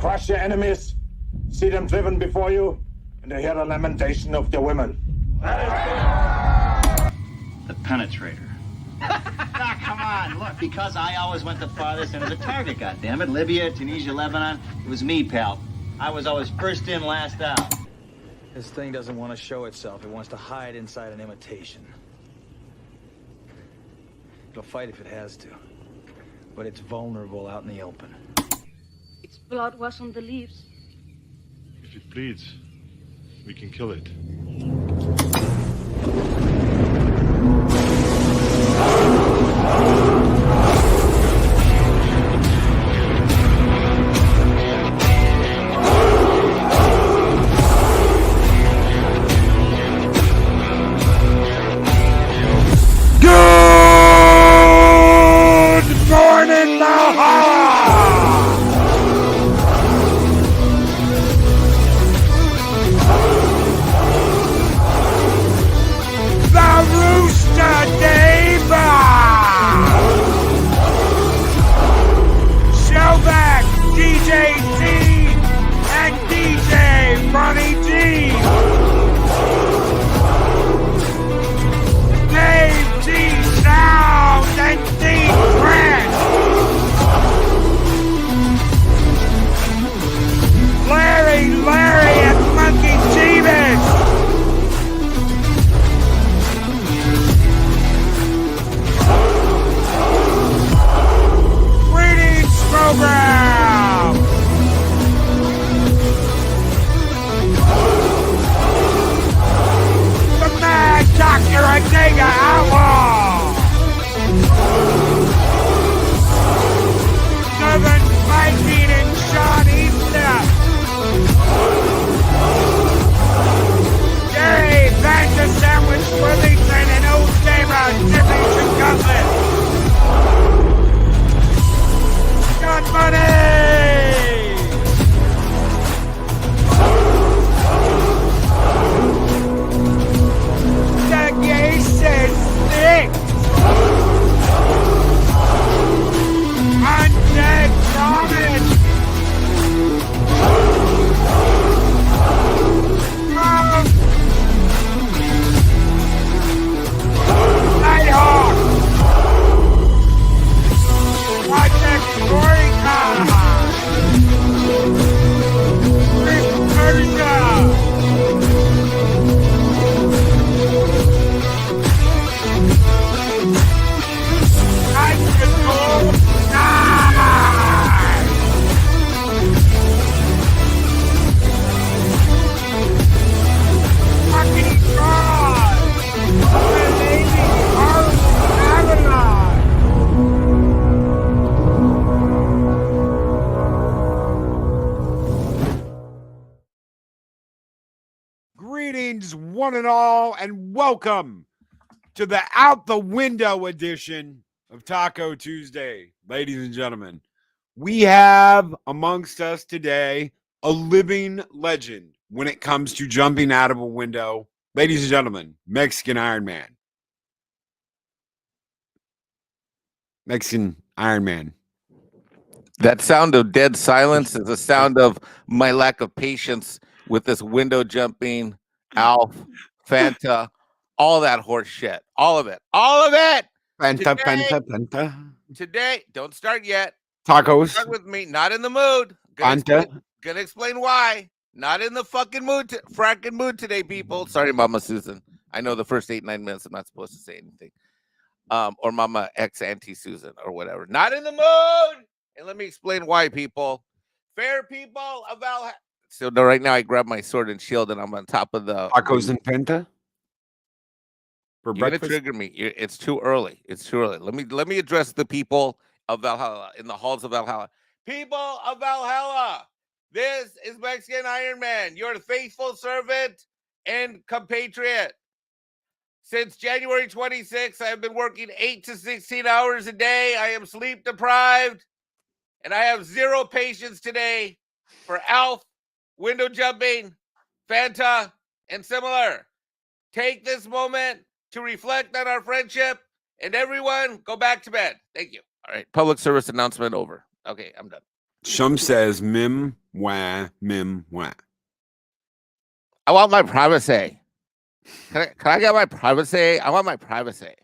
crush your enemies, see them driven before you, and to hear the lamentation of their women. The penetrator. Now, come on, look, because I always went the farthest end of the target, goddammit. Libya, Tunisia, Lebanon, it was me, pal. I was always first in, last out. This thing doesn't want to show itself. It wants to hide inside an imitation. It'll fight if it has to, but it's vulnerable out in the open. Its blood was on the leaves. If it bleeds, we can kill it. One and all, and welcome to the Out the Window edition of Taco Tuesday. Ladies and gentlemen, we have amongst us today a living legend when it comes to jumping out of a window. Ladies and gentlemen, Mexican Ironman. Mexican Ironman. That sound of dead silence is the sound of my lack of patience with this window jumping, Alf, Fanta, all that horse shit. All of it. All of it. Fanta. Today, don't start yet. Tacos. Start with me. Not in the mood. Gonna explain why. Not in the fucking mood. Fracking mood today, people. Sorry, Mama Susan. I know the first 8-9 minutes I'm not supposed to say anything. Or Mama ex-Auntie Susan or whatever. Not in the mood. And let me explain why, people. Fair people of Valhalla. So right now I grab my sword and shield and I'm on top of the tacos and Penta for You're breakfast. Gonna trigger me. It's too early. It's too early. Let me address the people of Valhalla in the halls of Valhalla. People of Valhalla, this is Mexican Ironman, your faithful servant and compatriot. Since January 26th, I have been working 8 to 16 hours a day. I am sleep deprived, and I have zero patience today for Alf, window jumping, Fanta, and similar. Take this moment to reflect on our friendship, and everyone go back to bed. Thank you. All right. Public service announcement over. Okay, I'm done. Shum says mim wah mim wah. I want my privacy. Can I get my privacy? I want my privacy.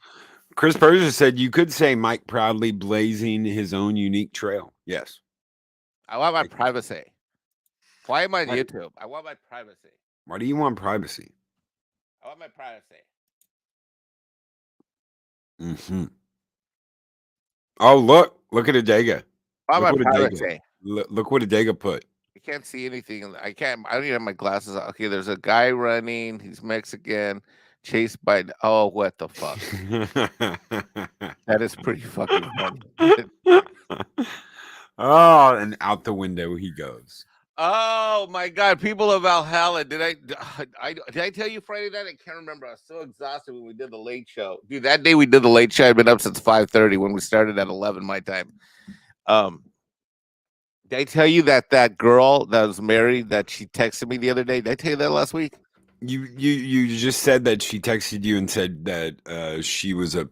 Chris Persia said you could say Mike proudly blazing his own unique trail. Yes. I want my Thank you. privacy. Why am I on Right. YouTube? I want my privacy. Why do you want privacy? I want my privacy. Mm-hmm. Oh, look at Adega. I want Look my what Adega. privacy. Look what Adega put. I can't see anything. I don't even have my glasses on. Okay, there's a guy running. He's Mexican, chased by. Oh, what the fuck? That is pretty fucking funny. Oh, and out the window he goes. Oh my God, people of Valhalla! Did I tell you Friday night? I can't remember. I was so exhausted when we did the late show, dude. That day we did the late show. I'd been up since 5:30 when we started at 11 my time. Did I tell you that girl that was married that she texted me the other day? Did I tell you that last week? You just said that she texted you and said that she was a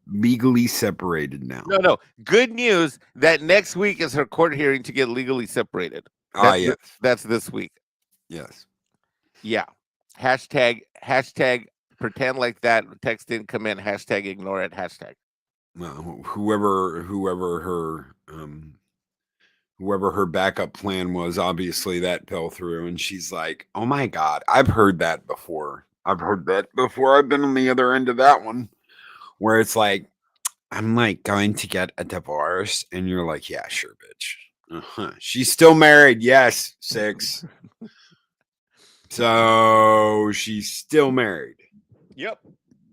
legally separated now. No. Good news that next week is her court hearing to get legally separated. Yes. That's this week. Yes. Yeah. Hashtag pretend like that text didn't come in. Hashtag ignore it. Hashtag. Well, whoever her backup plan was, obviously that fell through, and she's like, "Oh my God, I've heard that before. I've been on the other end of that one, where it's like, I'm like going to get a divorce, and you're like, yeah, sure, bitch. She's still married, yes, 6. So she's still married. Yep.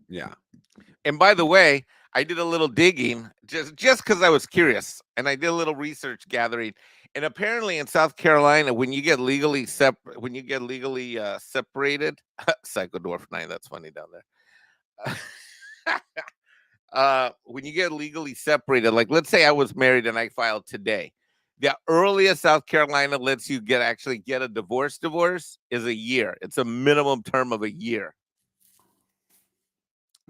Yeah. And by the way, I did a little digging just because I was curious, and I did a little research gathering. And apparently, in South Carolina, when you get legally separated, Psycho Dwarf 9, that's funny down there. When you get legally separated, like let's say I was married and I filed today, the earliest South Carolina lets you get a divorce is a year. It's a minimum term of a year.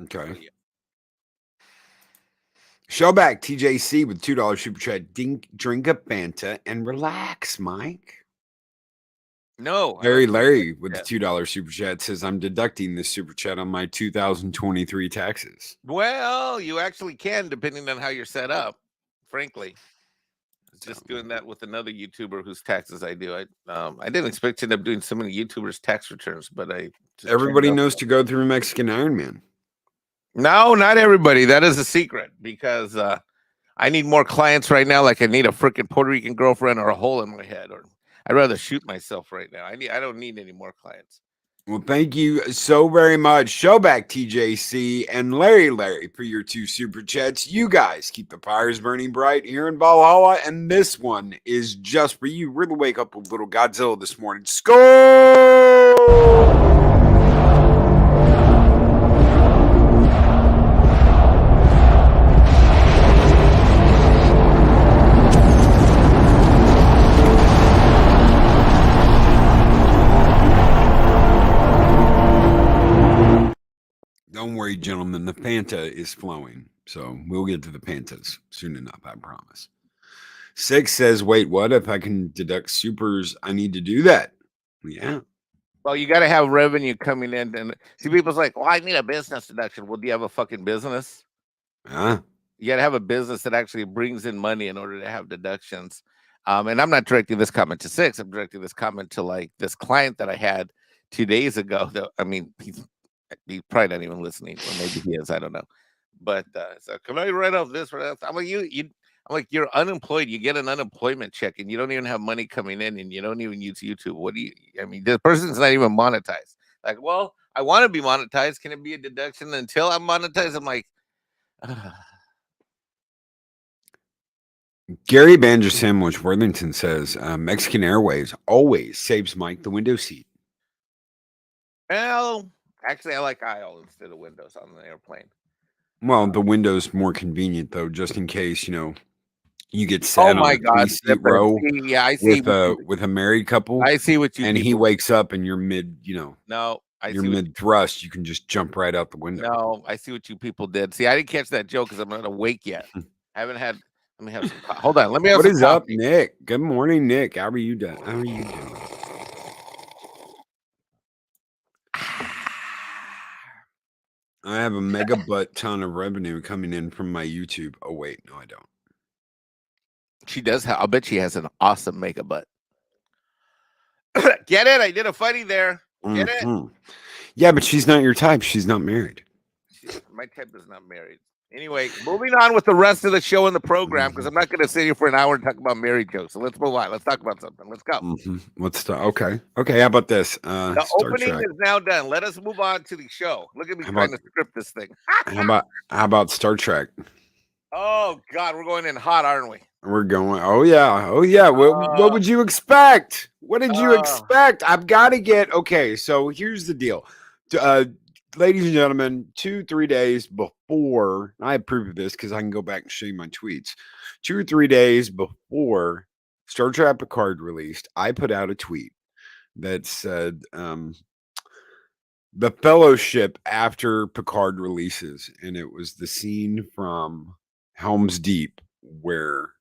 Okay. Showback TJC with $2 super chat. Drink a Fanta and relax, Mike. No. Larry with the $2 super chat says, I'm deducting this super chat on my 2023 taxes. Well, you actually can, depending on how you're set up, frankly. I was just doing that with another YouTuber whose taxes I do. I didn't expect to end up doing so many YouTubers' tax returns, but everybody knows to go through Mexican Ironman. No, not everybody. That is a secret because I need more clients right now. Like I need a freaking Puerto Rican girlfriend or a hole in my head, or I'd rather shoot myself right now. I don't need any more clients. Well, thank you so very much, Showback TJC and Larry for your 2 super chats. You guys keep the fires burning bright here in Valhalla, and this one is just for you. Really wake up with little Godzilla this morning. Score! Don't worry, gentlemen. The Fanta is flowing. So we'll get to the Fantas soon enough, I promise. 6 says, wait, what? If I can deduct supers, I need to do that. Yeah. Well, you got to have revenue coming in. And see, people's like, well, I need a business deduction. Well, do you have a fucking business? Huh? You got to have a business that actually brings in money in order to have deductions. And I'm not directing this comment to 6. I'm directing this comment to like this client that I had 2 days ago. He's probably not even listening, or maybe he is. I don't know. But so can I write off this or that? I'm like, you're unemployed. You get an unemployment check, and you don't even have money coming in, and you don't even use YouTube. The person's not even monetized. Like, well, I want to be monetized. Can it be a deduction until I'm monetized? I'm like, Gary Banjo Sandwich Worthington says, Mexican Airways always saves Mike the window seat. well, actually, I like aisle instead of windows on the airplane. Well, the window's more convenient, though, just in case, you get set on a 3-seat row I see with a married couple. I see what you and he wakes up and you're mid, No, you're mid thrust. You can just jump right out the window. No, I see what you people did. See, I didn't catch that joke because I'm not awake yet. I haven't had Let me have some. Hold on. Let me have What some is up, coffee. Nick? Good morning, Nick. How are you doing? How are you doing? I have a mega butt ton of revenue coming in from my YouTube. Oh wait, no, I don't. She does have. I'll bet she has an awesome makeup butt. Get it? I did a funny there. Get it? Mhm. Yeah, but she's not your type. She's not married. My type is not married. Anyway, moving on with the rest of the show and the program, because I'm not going to sit here for an hour and talk about married jokes. So let's move on. Let's talk about something. Let's go. Let's start. Okay. How about this? The Star opening Trek. is now done. Let us move on to the show. Look at me How trying about- to script this thing. How about Star Trek? Oh God, we're going in hot, aren't we? We're going. Oh yeah. What would you expect? What did you expect? I've got to get. Okay, so here's the deal, ladies and gentlemen. 2-3 days before, I have proof of this because I can go back and show you my tweets. 2 or 3 days before Star Trek Picard released, I put out a tweet that said, "The Fellowship after Picard releases," and it was the scene from Helm's Deep where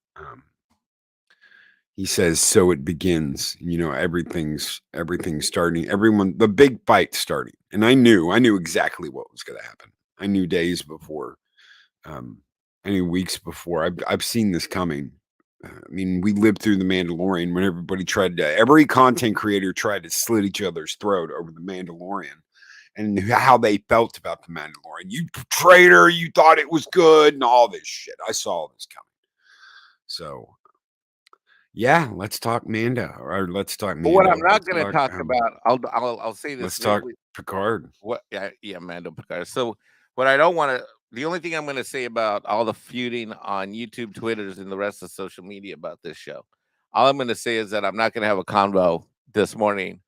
he says, "So it begins." You know, everything's starting. The big fight starting, and I knew exactly what was going to happen. I knew days before, I knew weeks before. I've seen this coming. I mean, we lived through the Mandalorian when every content creator tried to slit each other's throat over the Mandalorian. And how they felt about the Mandalorian. You traitor, you thought it was good, and all this shit. I saw this coming. So, yeah, let's talk Mando, or let's talk Mando. But what I'm not going to talk about, I'll say this. Let's talk Picard. What? Yeah, Mando Picard. So, what I don't want to. The only thing I'm going to say about all the feuding on YouTube, Twitters, and the rest of social media about this show, all I'm going to say is that I'm not going to have a convo this morning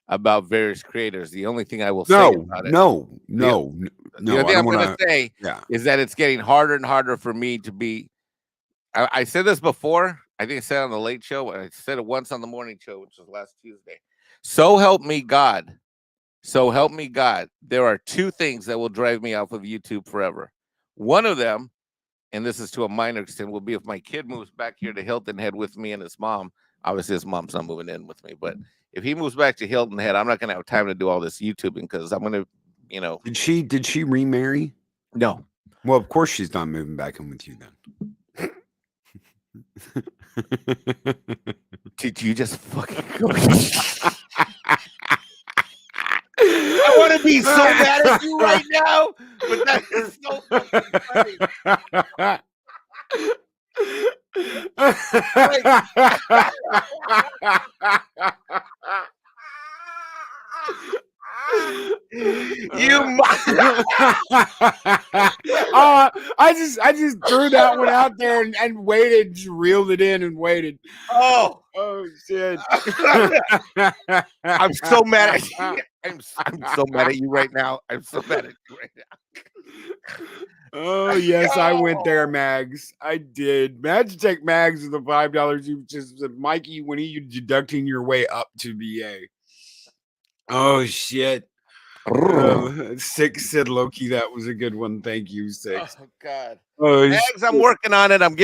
about various creators. The only thing I will say about it, no. The only thing I'm going to say is that it's getting harder and harder for me to be. I said this before. I think I said it on the Late Show. I said it once on the Morning Show, which was last Tuesday. So help me God. So help me God. There are two things that will drive me off of YouTube forever. One of them, and this is to a minor extent, will be if my kid moves back here to Hilton Head with me and his mom. Obviously, his mom's not moving in with me, but if he moves back to Hilton Head, I'm not going to have time to do all this YouTubing because I'm going to, Did she remarry? No. Well, of course she's not moving back in with you then. Did you just fucking go? I want to be so mad at you right now, but that is so fucking funny. I just threw that one out there and waited, just reeled it in and waited. Oh shit. I'm so mad at you. I'm so mad at you right now. I'm so mad at you right now. Oh yes, I went there, Mags. I did. Magic Mags with the $5. You just Mikey when you deducting your way up to BA. Oh shit. Six said Loki. That was a good one. Thank you, Six. Oh God. Mags, I'm working on it. I'm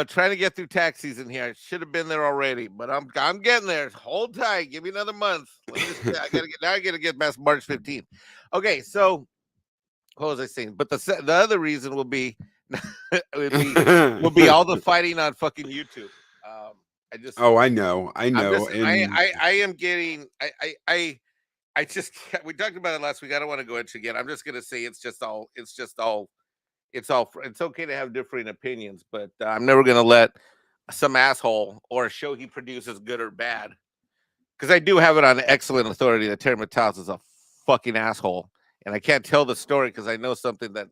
trying to get through tax season here. I should have been there already, but I'm getting there. Hold tight. Give me another month. I gotta get past March 15th. Okay, so what was I saying? But the other reason will be will be all the fighting on fucking YouTube. I know. I am getting. I just we talked about it last week. I don't want to go into it again. I'm just gonna say it's okay to have differing opinions, but I'm never gonna let some asshole or a show he produces, good or bad, because I do have it on excellent authority that Terry Matalas is a fucking asshole, and I can't tell the story because I know something that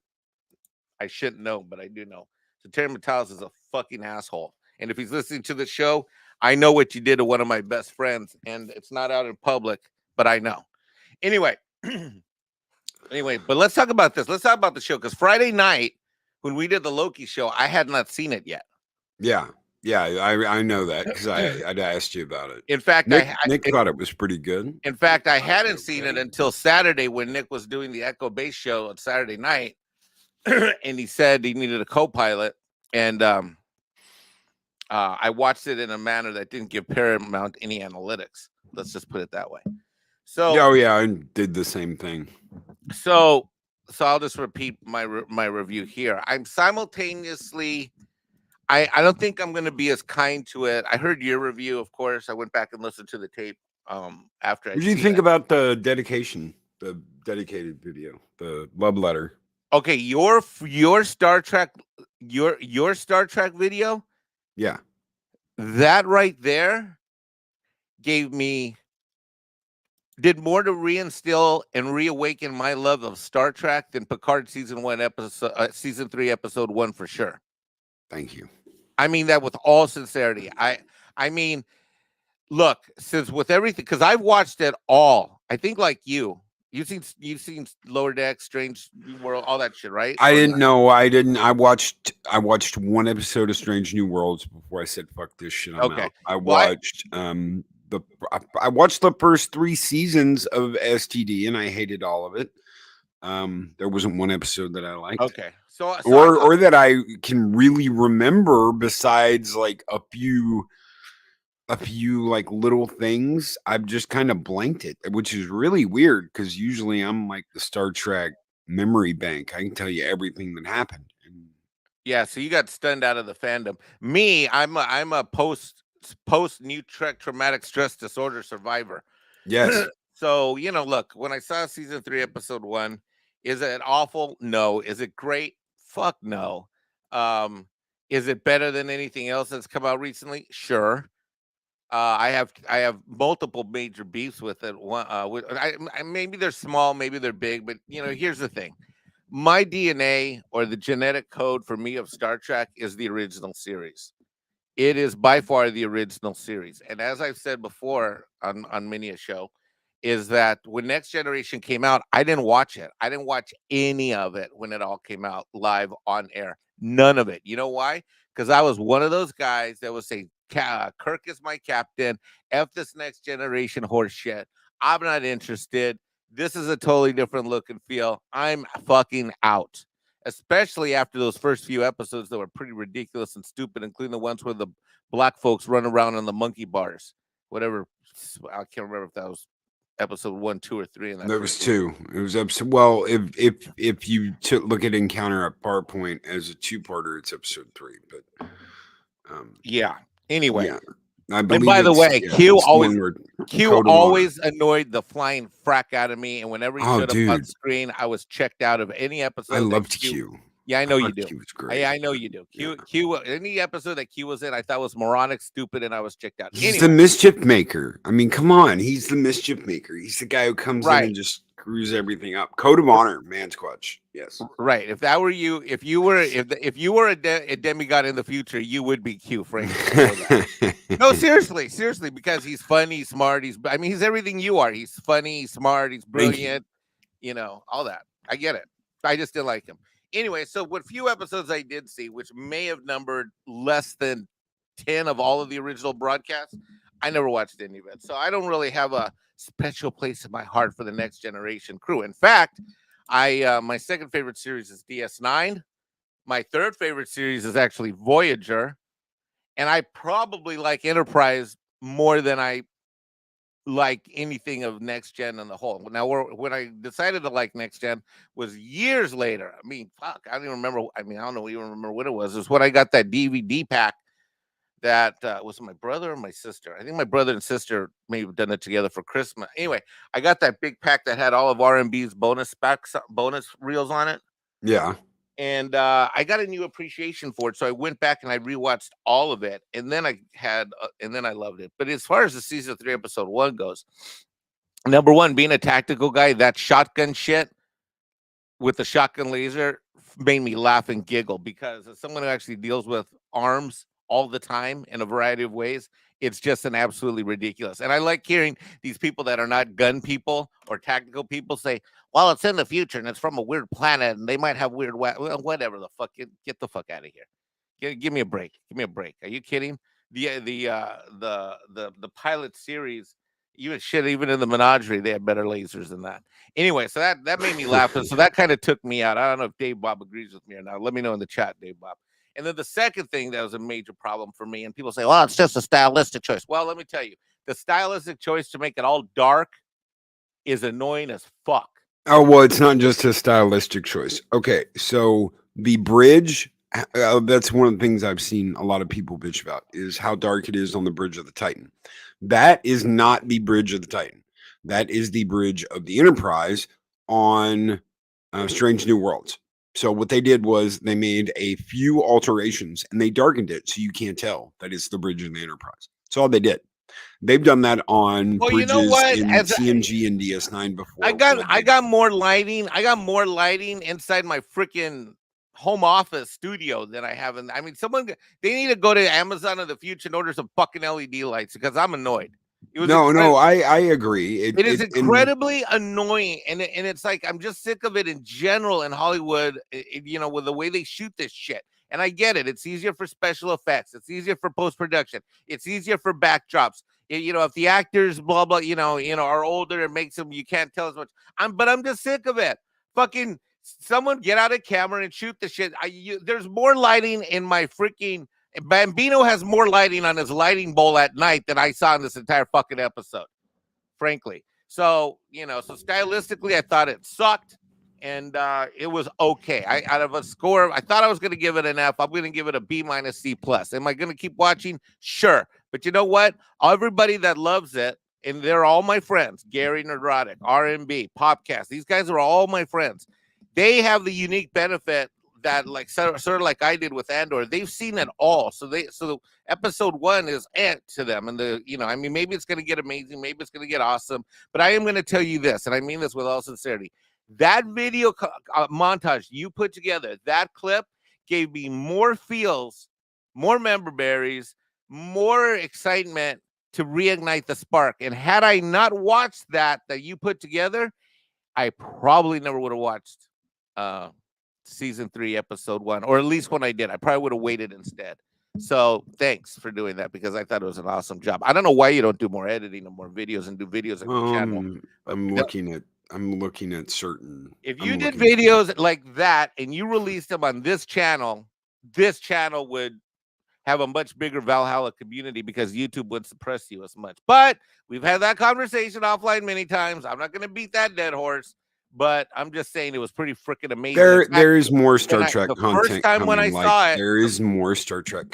I shouldn't know, but I do know. So Terry Matalas is a fucking asshole, and if he's listening to the show, I know what you did to one of my best friends, and it's not out in public, but I know. Anyway, but let's talk about this. Let's talk about the show, because Friday night when we did the Loki show, I had not seen it yet. Yeah, I know that because I'd asked you about it. In fact, Nick thought it was pretty good. In fact, I hadn't seen it until Saturday when Nick was doing the Echo Base show on Saturday night, and he said he needed a co-pilot, And I watched it in a manner that didn't give Paramount any analytics. Let's just put it that way. So, Oh yeah, I did the same thing. so I'll just repeat my review here. I'm simultaneously. I don't think I'm going to be as kind to it. I heard your review, of course. I went back and listened to the tape after I. What do you think about the dedicated video, the love letter? Okay, your Star Trek, your Star Trek video, Yeah. that right there did more to reinstill and reawaken my love of Star Trek than Picard season 3 episode 1 for sure. Thank you. I mean that with all sincerity. I mean, look, since with everything, because I've watched it all. I think like you've seen Lower Deck, Strange New World, all that shit, right? I didn't know. I didn't. I watched one episode of Strange New Worlds before I said fuck this shit. I'm Okay. out. I watched I watched the first 3 seasons of STD and I hated all of it. There wasn't one episode that I liked. Okay. So or that I can really remember besides like a few like little things. I've just kind of blanked it, which is really weird because usually I'm like the Star Trek memory bank. I can tell you everything that happened. yeah, so you got stunned out of the fandom. Me, I'm a post New Trek traumatic stress disorder survivor. Yes. So, look, when I saw season 3 episode 1, is it awful? No. Is it great? Fuck no. Is it better than anything else that's come out recently? Sure. I have multiple major beefs with it. One, maybe they're small, maybe they're big, but here's the thing: my DNA or the genetic code for me of Star Trek is the original series. It is by far the original series, and as I've said before on many a show, is that when Next Generation came out, I didn't watch it. I didn't watch any of it when it all came out live on air. None of it. You know why? Because I was one of those guys that would say, Kirk is my captain. F this Next Generation horse shit. I'm not interested. This is a totally different look and feel. I'm fucking out. Especially after those first few episodes that were pretty ridiculous and stupid, including the ones where the black folks run around in the monkey bars. Whatever. I can't remember if that was episode 1, 2, or 3. And There was 2. It was episode. Well, if you look at Encounter at Farpoint as a 2-parter, it's episode 3. But yeah. Anyway, yeah, I believe. And by the way, Q always annoyed the flying frack out of me, and whenever he showed up on screen, I was checked out of any episode. I loved Q. Yeah, I know you do. Q was great. I know you do. Q. Any episode that Q was in, I thought was moronic, stupid, and I was checked out. He's the mischief maker. I mean, come on, he's the mischief maker. He's the guy who comes in and just screws everything up. Code of honor, man squatch. Yes, right. If that were you, if you were a demigod in the future, you would be Q, Frank. No, seriously, because he's funny, smart. He's everything you are. He's funny, smart. He's brilliant. All that. I get it. I just didn't like him. Anyway, so what few episodes I did see, which may have numbered less than 10 of all of the original broadcasts, I never watched any of it. So I don't really have a special place in my heart for the Next Generation crew. In fact, my second favorite series is DS9. My third favorite series is actually Voyager. And I probably like Enterprise more than I like anything of Next Gen on the whole. Now, when I decided to like Next Gen was years later. I mean, fuck, I don't even remember. I don't even remember what it was. It was when I got that DVD pack that was my brother or my sister. I think my brother and sister may have done it together for Christmas. Anyway, I got that big pack that had all of R&B's bonus reels on it. Yeah. And I got a new appreciation for it, so I went back and I rewatched all of it, and then I loved it. But as far as the season 3 episode 1 goes, number one, being a tactical guy, that shotgun shit with the shotgun laser made me laugh and giggle, because as someone who actually deals with arms all the time in a variety of ways, it's just an absolutely ridiculous. And I like hearing these people that are not gun people or tactical people say, well, it's in the future and it's from a weird planet and they might have weird, whatever the fuck. Get the fuck out of here. Give me a break. Give me a break. Are you kidding? The pilot series, even in the Menagerie, they had better lasers than that. Anyway, so that made me laugh. And so that kind of took me out. I don't know if Dave Bob agrees with me or not. Let me know in the chat, Dave Bob. And then the second thing that was a major problem for me, and people say, well, it's just a stylistic choice. Well, let me tell you, the stylistic choice to make it all dark is annoying as fuck. Oh, well, it's not just a stylistic choice. Okay, so the bridge, that's one of the things I've seen a lot of people bitch about is how dark it is on the bridge of the Titan. That is not the bridge of the Titan. That is the bridge of the Enterprise on Strange New Worlds. So what they did was they made a few alterations and they darkened it so you can't tell that it's the bridge of the Enterprise. That's all they did. They've done that on Well, you know bridges what? in As TNG and DS9 before. I got more lighting. I got more lighting inside my freaking home office studio than I have in. I mean, they need to go to Amazon of the future and order some fucking LED lights because I'm annoyed. No, I agree. It is incredibly annoying, and it's like I'm just sick of it in general in Hollywood. With the way they shoot this shit. And I get it. It's easier for special effects. It's easier for post production. It's easier for backdrops. If the actors blah blah, are older, it makes them you can't tell as much. But I'm just sick of it. Fucking someone get out a camera and shoot the shit. There's more lighting in my freaking. Bambino has more lighting on his lighting bowl at night than I saw in this entire fucking episode, frankly. So, so stylistically, I thought it sucked, and it was okay. Out of a score, I thought I was going to give it an F. I'm going to give it a B minus C plus. Am I going to keep watching? Sure. But you know what? Everybody that loves it, and they're all my friends, Gary Nerdrotic, RMB, Popcast, these guys are all my friends. They have the unique benefit that sort of like I did with Andor, they've seen it all. So episode 1 is to them. And maybe it's going to get amazing. Maybe it's going to get awesome. But I am going to tell you this, and I mean this with all sincerity. That video montage you put together, that clip gave me more feels, more member berries, more excitement to reignite the spark. And had I not watched that you put together, I probably never would have watched season 3, episode 1, or at least when I did, I probably would have waited instead. So thanks for doing that because I thought it was an awesome job. I don't know why you don't do more editing and more videos and do videos on your channel. I'm looking at certain. If you did videos like that and you released them on this channel would have a much bigger Valhalla community because YouTube wouldn't suppress you as much. But we've had that conversation offline many times. I'm not going to beat that dead horse. But I'm just saying it was pretty freaking amazing. There is more Star Trek content. First time when I saw it, there is more Star Trek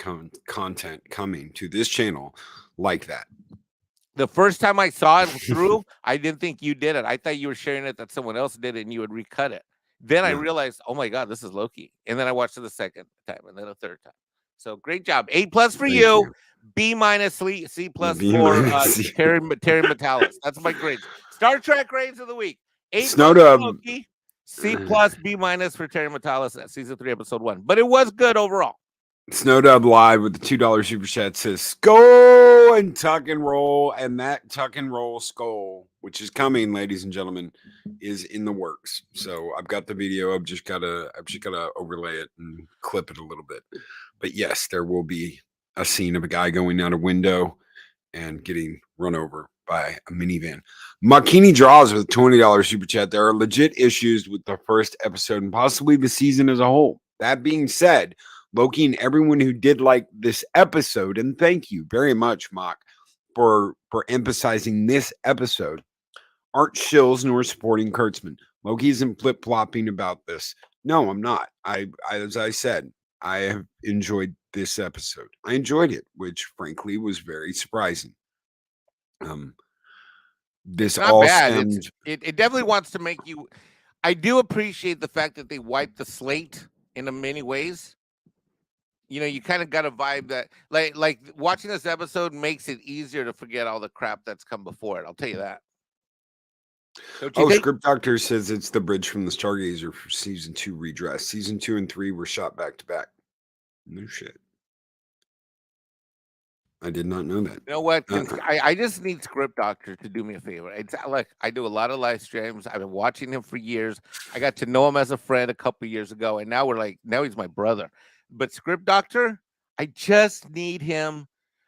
content coming to this channel like that. The first time I saw it through, I didn't think you did it. I thought you were sharing it that someone else did it and you would recut it. Then I realized, oh my God, this is Loki. And then I watched it the second time and then a third time. So great job. A+ for you. B minus C plus for Terry Metalis. That's my grades. Star Trek grades of the week. A+ for Loki, C plus B minus for Terry Metalis at season 3, episode 1. But it was good overall. Snowdub Live with the $2 super chat says skull and tuck and roll, and that tuck and roll skull, which is coming, ladies and gentlemen, is in the works. So I've got the video. I've just gotta overlay it and clip it a little bit. But yes, there will be a scene of a guy going out a window and getting run over by a minivan. Makini Draws with a $20 super chat. There are legit issues with the first episode and possibly the season as a whole. That being said, Loki and everyone who did like this episode, and thank you very much, Mock, for emphasizing this episode, aren't shills nor supporting Kurtzman. Loki isn't flip-flopping about this. No, I'm not. As I said, I have enjoyed this episode. I enjoyed it, which frankly was very surprising. This not all bad. stemmed. It definitely wants to make you. I do appreciate the fact that they wiped the slate in many ways. You kind of got a vibe that like watching this episode makes it easier to forget all the crap that's come before it. I'll tell you that. Script Doctor says it's the bridge from the Stargazer for season 2 redress. Season 2 and 3 were shot back to back. No shit. I did not know that. You know what? I just need Script Doctor to do me a favor. It's like I do a lot of live streams. I've been watching him for years. I got to know him as a friend a couple years ago, and now he's my brother. But Script Doctor, I just need him.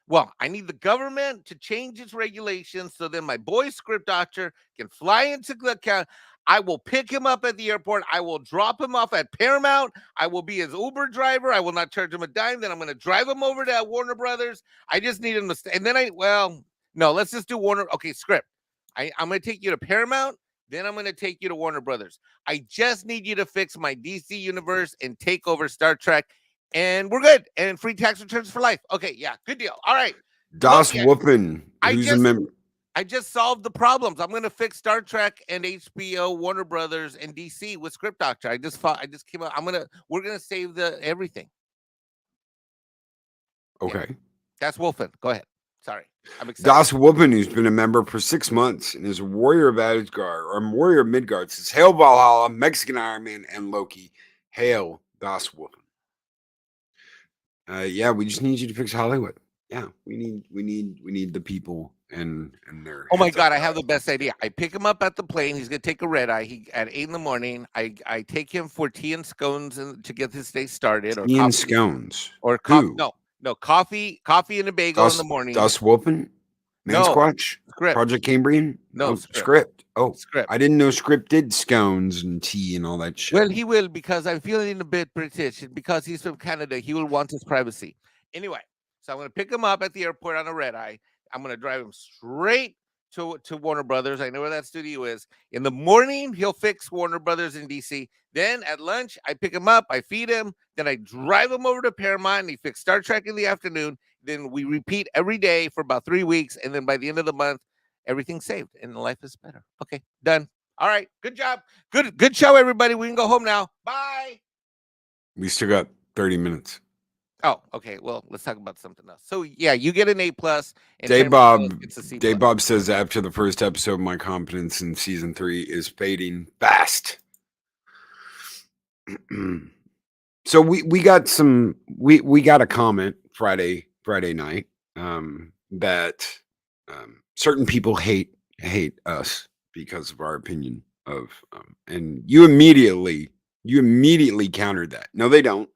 Well, I need the government to change its regulations so then my boy Script Doctor can fly into the account. I will pick him up at the airport. I will drop him off at Paramount. I will be his Uber driver. I will not charge him a dime. Then I'm going to drive him over to Warner Brothers. I just need him to stay. And then no, let's just do Warner. Okay, script. I'm going to take you to Paramount. Then I'm going to take you to Warner Brothers. I just need you to fix my DC universe and take over Star Trek. And we're good. And free tax returns for life. Okay, yeah, good deal. All right. Das Whoopin, who's a member. I just solved the problems. I'm going to fix Star Trek and HBO, Warner Brothers, and DC with Script Doctor. I just came out. We're going to save everything. Okay. Yeah. That's Wolfen. Go ahead. Sorry. I'm excited. Das Whoopin, who's been a member for 6 months and is a warrior of Asgard or a warrior of Midgard, says, "Hail Valhalla, Mexican Ironman, and Loki. Hail Das Whoopin." Yeah, we just need you to fix Hollywood. Yeah, we need the people and their. Oh my God, I have the best idea. I pick him up at the plane. He's gonna take a red eye. At 8 a.m. I take him for tea and scones to get his day started. Tea and scones. Or coffee. No, coffee and a bagel in the morning. Das Whoopin? Mansquatch? Script. Project Cambrian? No, script. Oh, script. I didn't know Script did scones and tea and all that shit. Well, he will, because I'm feeling a bit British, and because he's from Canada, he will want his privacy. Anyway, so I'm going to pick him up at the airport on a red eye. I'm going to drive him straight to Warner Brothers. I know where that studio is. In the morning, he'll fix Warner Brothers in DC. Then at lunch, I pick him up, I feed him, then I drive him over to Paramount, and he fixes Star Trek in the afternoon. Then we repeat every day for about 3 weeks, and then by the end of the month, everything's saved and life is better. Okay, done. All right, good job. Good show, everybody. We can go home now. Bye. We still got 30 minutes. Oh, okay. Well, let's talk about something else. So, yeah, you get an A+. Dave Bob says, after the first episode, my confidence in season 3 is fading fast. So we got we got a comment Friday night that certain people hate us because of our opinion of and you immediately countered that. No, they don't.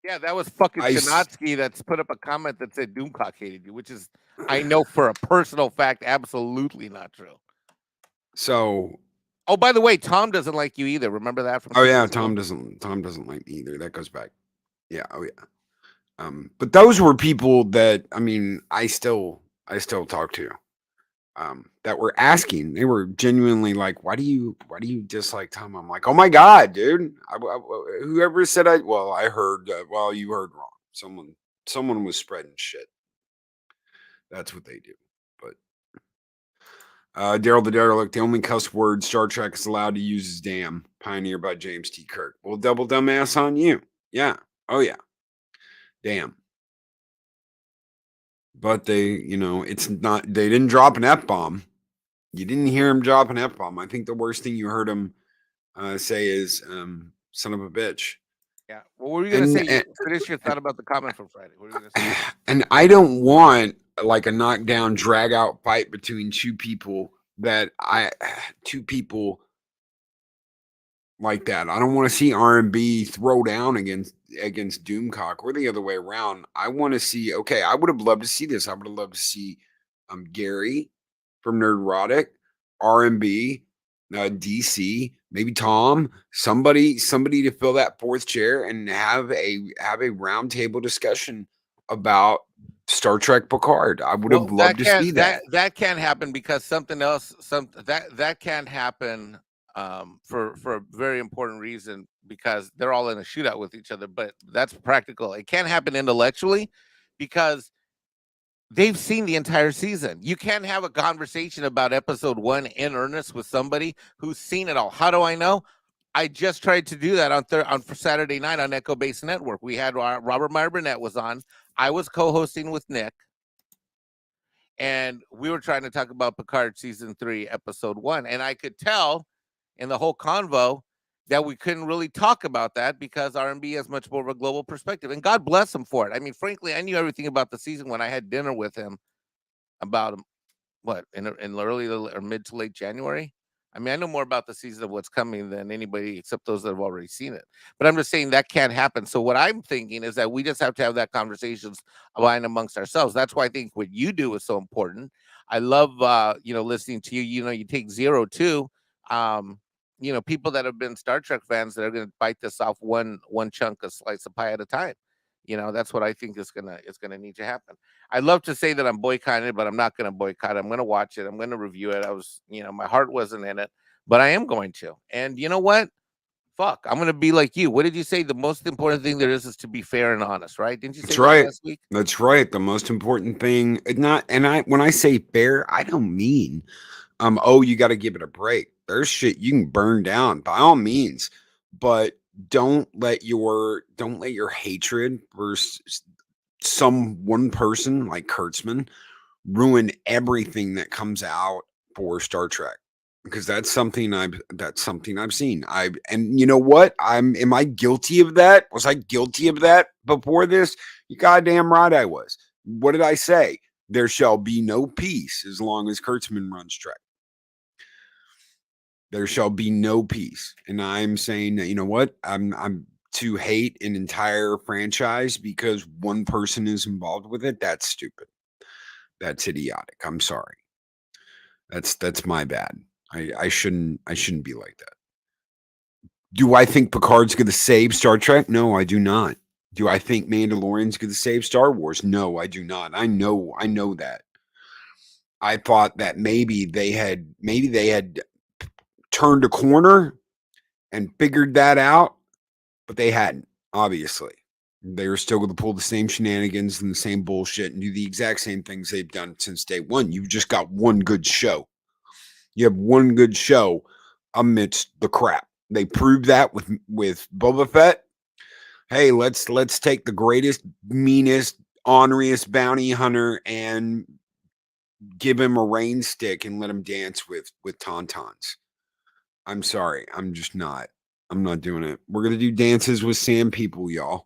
Yeah, that was fucking Chinatsky that's put up a comment that said Doomcock hated you, which is, I know for a personal fact, absolutely not true. So, oh, by the way, Tom doesn't like you either. Remember that from? Oh yeah, Tom doesn't like me either. That goes back. Yeah. Oh yeah. But those were people that I still talk to. That were asking. They were genuinely like, "Why do you dislike Tom?" I'm like, "Oh my God, dude! Whoever said I heard. You heard wrong. Someone was spreading shit. That's what they do." But Daryl the Derelict, the only cuss word Star Trek is allowed to use is "damn." Pioneer by James T. Kirk. Well, double dumbass on you. Yeah. Oh yeah. Damn. But they, it's not. They didn't drop an F-bomb. You didn't hear him drop an F-bomb. I think the worst thing you heard him say is "son of a bitch." Yeah. What were you going to say? Finish your thought about the comment from Friday. What were you going to say? And I don't want like a knockdown, drag out fight between two people like that. I don't want to see R&B throw down against Doomcock or the other way around. I want to see. Okay, I would have loved to see this. I would have loved to see Gary from Nerdrotic, R&B, DC, maybe Tom, somebody to fill that fourth chair and have a round table discussion about Star Trek Picard. I would have loved to see that. That can't happen because something else. That can't happen for a very important reason, because they're all in a shootout with each other. But that's practical. It can't happen intellectually because they've seen the entire season. You can't have a conversation about episode 1 in earnest with somebody who's seen it all. How do I know? I just tried to do that on Saturday night on Echo Base Network. We had Robert Meyer Burnett was on. I was co-hosting with Nick, and we were trying to talk about Picard season 3, episode 1. And I could tell in the whole convo that we couldn't really talk about that because R&B has much more of a global perspective. And God bless him for it. I mean, frankly, I knew everything about the season when I had dinner with him about in early or mid to late January. I mean, I know more about the season of what's coming than anybody except those that have already seen it. But I'm just saying that can't happen. So what I'm thinking is that we just have to have that conversations amongst ourselves. That's why I think what you do is so important. I love listening to you. You take Zero too. People that have been Star Trek fans that are going to bite this off one chunk of slice of pie at a time. That's what I think is gonna need to happen. I'd love to say that I'm boycotting it, but I'm not gonna boycott it. I'm gonna watch it. I'm gonna review it. My heart wasn't in it, but I am going to. And you know what? Fuck, I'm gonna be like you. What did you say? The most important thing there is to be fair and honest, right? Didn't you say That's that right. last week? That's right. The most important thing, when I say fair, I don't mean, oh, you got to give it a break. There's shit you can burn down by all means, but don't let your hatred for some one person like Kurtzman ruin everything that comes out for Star Trek, because that's something I've seen. And you know what? Am I guilty of that? Was I guilty of that before this? You goddamn right I was. What did I say? There shall be no peace as long as Kurtzman runs Trek. There shall be no peace. And I'm saying that, you know what? I'm to hate an entire franchise because one person is involved with it. That's stupid. That's idiotic. I'm sorry. That's my bad. I shouldn't be like that. Do I think Picard's going to save Star Trek? No, I do not. Do I think Mandalorian's going to save Star Wars? No, I do not. I know that. I thought that maybe they had turned a corner and figured that out, but they hadn't. Obviously, they were still going to pull the same shenanigans and the same bullshit and do the exact same things they've done since day one. You've just got one good show. You have one good show amidst the crap. They proved that with Boba Fett. Hey, let's take the greatest, meanest, honoriest bounty hunter and give him a rain stick and let him dance with tauntauns. I'm sorry, I'm just not. I'm not doing it. We're gonna do dances with sand people, y'all.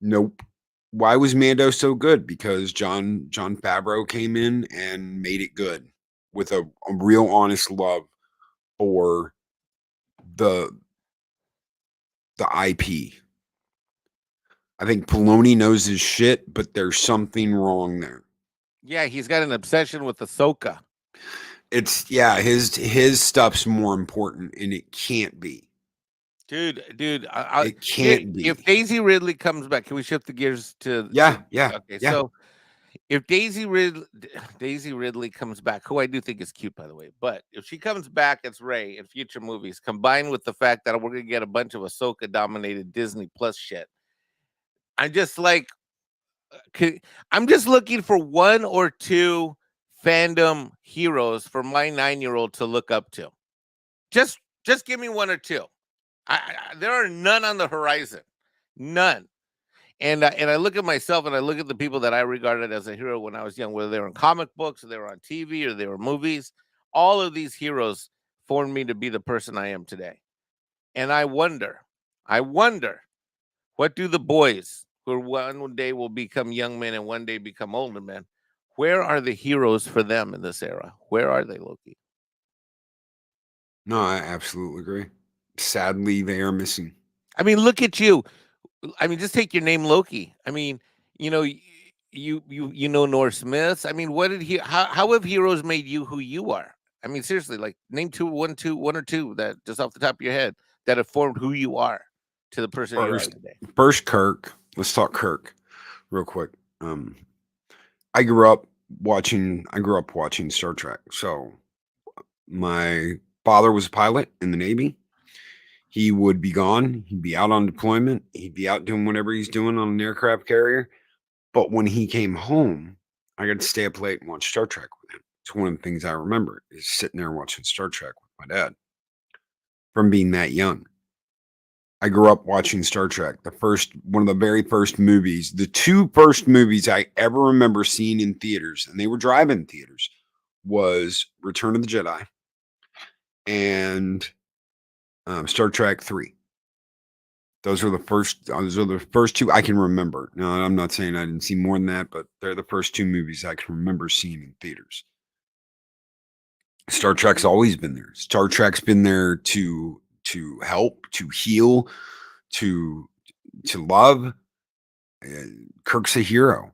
Nope. Why was Mando so good? Because John Favreau came in and made it good with a real honest love for the IP. I think Filoni knows his shit, but there's something wrong there. Yeah, he's got an obsession with Ahsoka. His stuff's more important, and it can't be. Dude, it can't be. If Daisy Ridley comes back, can we shift the gears to? Yeah. Okay, yeah. So if Daisy Ridley comes back, who I do think is cute, by the way, but if she comes back as Rey in future movies, combined with the fact that we're gonna get a bunch of Ahsoka-dominated Disney Plus shit, I'm just like, I'm just looking for one or two fandom heroes for my 9-year-old to look up to. Just give me one or two. There are none on the horizon, none. And I look at myself and I look at the people that I regarded as a hero when I was young, whether they were in comic books or they were on TV or they were movies. All of these heroes formed me to be the person I am today. And I wonder, what do the boys who one day will become young men and one day become older men, where are the heroes for them in this era? Where are they, Loki? No, I absolutely agree. Sadly, they are missing. I mean, look at you. I mean, just take your name, Loki. I mean, you know Norse myths. I mean, how have heroes made you who you are? I mean, seriously, like name one or two that just off the top of your head that have formed who you are to the person you are today. First, Kirk. Let's talk Kirk real quick. I grew up watching Star Trek. So my father was a pilot in the Navy. He would be gone. He'd be out on deployment. He'd be out doing whatever he's doing on an aircraft carrier. But when he came home, I got to stay up late and watch Star Trek with him. It's one of the things I remember is sitting there watching Star Trek with my dad from being that young. I grew up watching Star Trek. One of the very first movies, the two first movies I ever remember seeing in theaters, and they were drive-in theaters, was Return of the Jedi and Star Trek 3. Those are the first two I can remember. Now, I'm not saying I didn't see more than that, but they're the first two movies I can remember seeing in theaters. Star Trek's always been there. Star Trek's been there to help, to heal, to love. Kirk's a hero.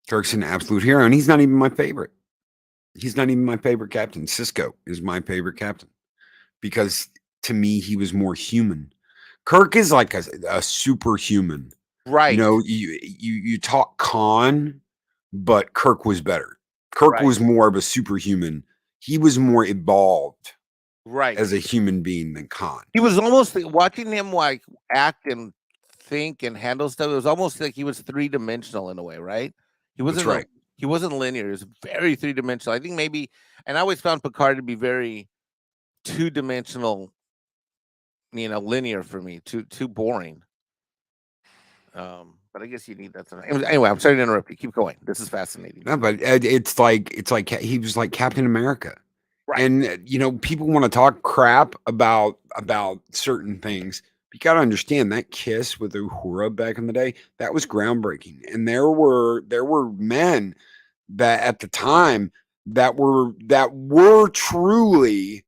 Kirk's an absolute hero, and he's not even my favorite. He's not even my favorite captain. Cisco is my favorite captain because to me he was more human. Kirk is like a superhuman. Right. You know, you talk Khan, but Kirk was better. Kirk Right. was more of a superhuman. He was more evolved Right. as a human being than Khan. He was almost watching him like act and think and handle stuff. It was almost like he was 3-dimensional in a way, right? He wasn't right. He wasn't linear. He was very 3-dimensional. I think maybe, and I always found Picard to be very 2-dimensional, linear for me. Too boring. But I guess you need that. Anyway, I'm sorry to interrupt you. Keep going. This is fascinating. No, but it's like he was like Captain America. Right. And people want to talk crap about certain things. You got to understand that kiss with Uhura back in the day, that was groundbreaking. And there were men that at the time that were truly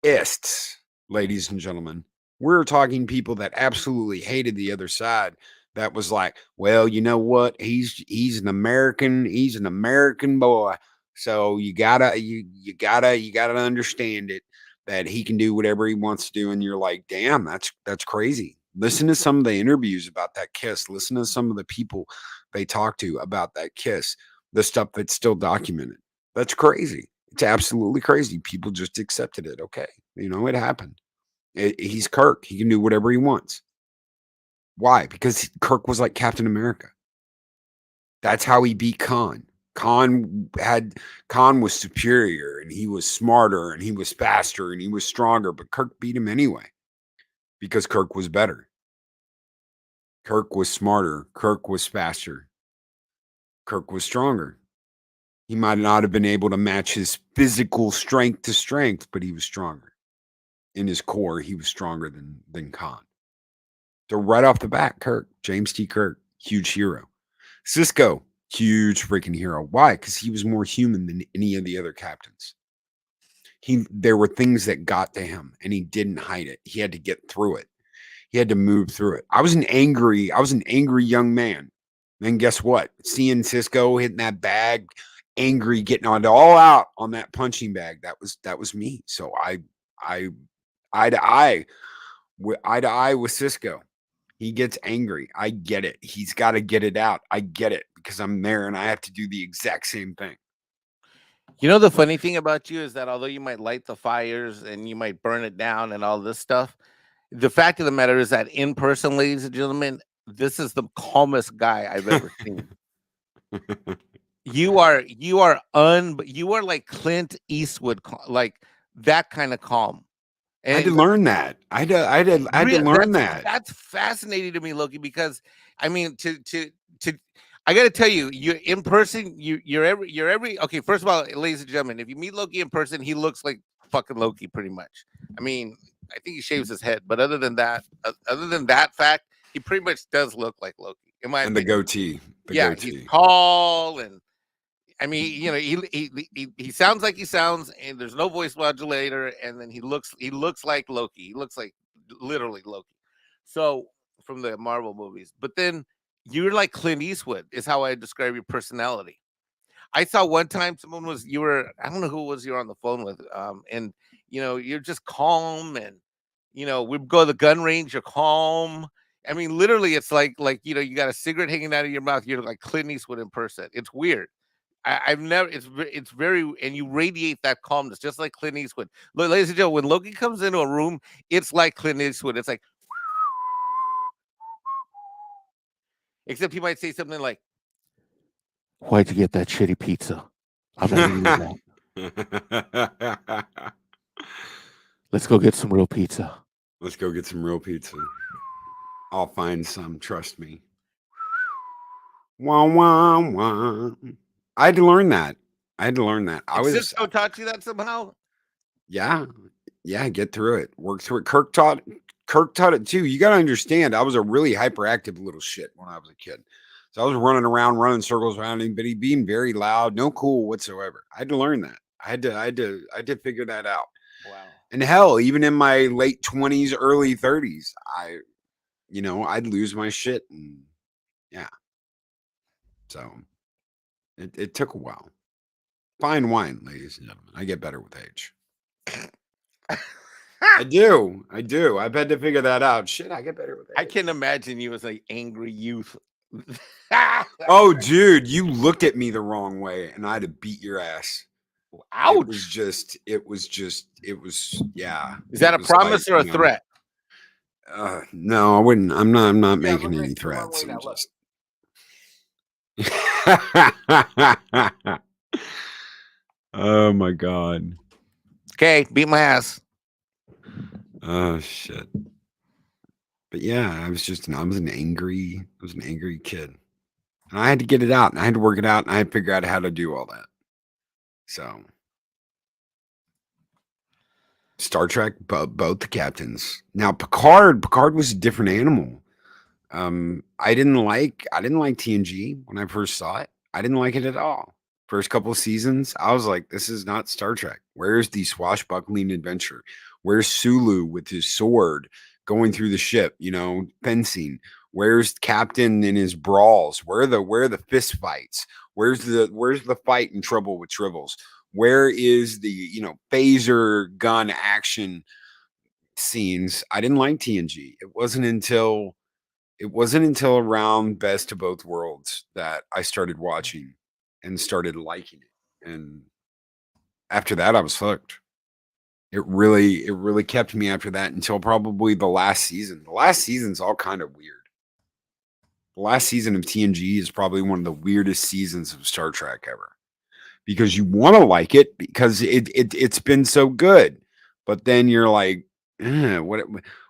ists, ladies and gentlemen. We're talking people that absolutely hated the other side. That was like, well, you know what? He's an American boy. So you gotta understand it, that he can do whatever he wants to do. And you're like, damn, that's crazy. Listen to some of the interviews about that kiss. Listen to some of the people they talk to about that kiss, the stuff that's still documented. That's crazy. It's absolutely crazy. People just accepted it. Okay. It happened. He's Kirk. He can do whatever he wants. Why? Because Kirk was like Captain America. That's how he beat Khan. Khan was superior, and he was smarter, and he was faster, and he was stronger, but Kirk beat him anyway because Kirk was better. Kirk was smarter. Kirk was faster. Kirk was stronger. He might not have been able to match his physical strength to strength, but he was stronger. In his core, he was stronger than Khan. So right off the bat, Kirk, James T. Kirk, huge hero. Cisco, huge freaking hero. Why? Because he was more human than any of the other captains. There were things that got to him, and he didn't hide it. He had to get through it. He had to move through it. I was an angry young man. Then guess what? Seeing Cisco hitting that bag, angry, getting it all out on that punching bag. That was me. So I eye to eye with Cisco. He gets angry. I get it. He's got to get it out. I get it because I'm there and I have to do the exact same thing. The funny thing about you is that although you might light the fires and you might burn it down and all this stuff, the fact of the matter is that in person, ladies and gentlemen, this is the calmest guy I've ever seen. You are like Clint Eastwood, like that kind of calm. And I had to learn that. I had to learn that. That's fascinating to me, Loki, because I mean, I got to tell you, you in person, you're every okay. First of all, ladies and gentlemen, if you meet Loki in person, he looks like fucking Loki, pretty much. I mean, I think he shaves his head, but other than that fact, he pretty much does look like Loki. In my opinion. The goatee. He's tall, and I mean, he sounds like he sounds, and there's no voice modulator, and then he looks like Loki. He looks like literally Loki. So from the Marvel movies, but then you're like Clint Eastwood is how I describe your personality. I saw one time I don't know who it was you were on the phone with, and you're just calm, and we go to the gun range, you're calm. I mean, literally, it's like you got a cigarette hanging out of your mouth. You're like Clint Eastwood in person. It's weird. I've never. It's very, and you radiate that calmness, just like Clint Eastwood. Look, ladies and gentlemen, when Loki comes into a room, it's like Clint Eastwood. It's like, except he might say something like, "Why'd you get that shitty pizza? I'm not eating that. Let's go get some real pizza. Let's go get some real pizza. I'll find some. Trust me." Wah, wah, wah. I had to learn that. Cisco taught you that somehow? Yeah. Get through it. Work through it. Kirk taught it too. You got to understand, I was a really hyperactive little shit when I was a kid. So I was running circles around him, but he being very loud, no cool whatsoever. I had to learn that. I had to figure that out. Wow. And hell, even in my late 20s, early 30s, I'd lose my shit, and yeah. So It took a while. Fine wine, ladies and gentlemen. I get better with age. I do. I've had to figure that out. Shit, I get better with age. I can imagine you as an angry youth. Oh, dude, you looked at me the wrong way, and I'd have beat your ass. Ouch! It was. Yeah. Is that It a was promise like, or a you know, threat? No, I wouldn't. I'm not Yeah, making look any at the wrong threats. way I'm now, look. just. Oh my god. Okay, beat my ass. Oh shit. But yeah, I was an angry kid. And I had to get it out, and I had to work it out, and I had to figure out how to do all that. So Star Trek, both the captains. Now Picard was a different animal. I didn't like TNG when I first saw it. I didn't like it at all. First couple of seasons, I was like, this is not Star Trek. Where's the swashbuckling adventure? Where's Sulu with his sword going through the ship, fencing? Where's Captain in his brawls? Where are the fist fights? Where's the fight in Trouble with Tribbles? Where is the, phaser gun action scenes? I didn't like TNG. It wasn't until around Best of Both Worlds that I started watching and started liking it. And after that, I was hooked. It really kept me after that until probably the last season. The last season's all kind of weird. The last season of TNG is probably one of the weirdest seasons of Star Trek ever. Because you want to like it because it's been so good. But then you're like,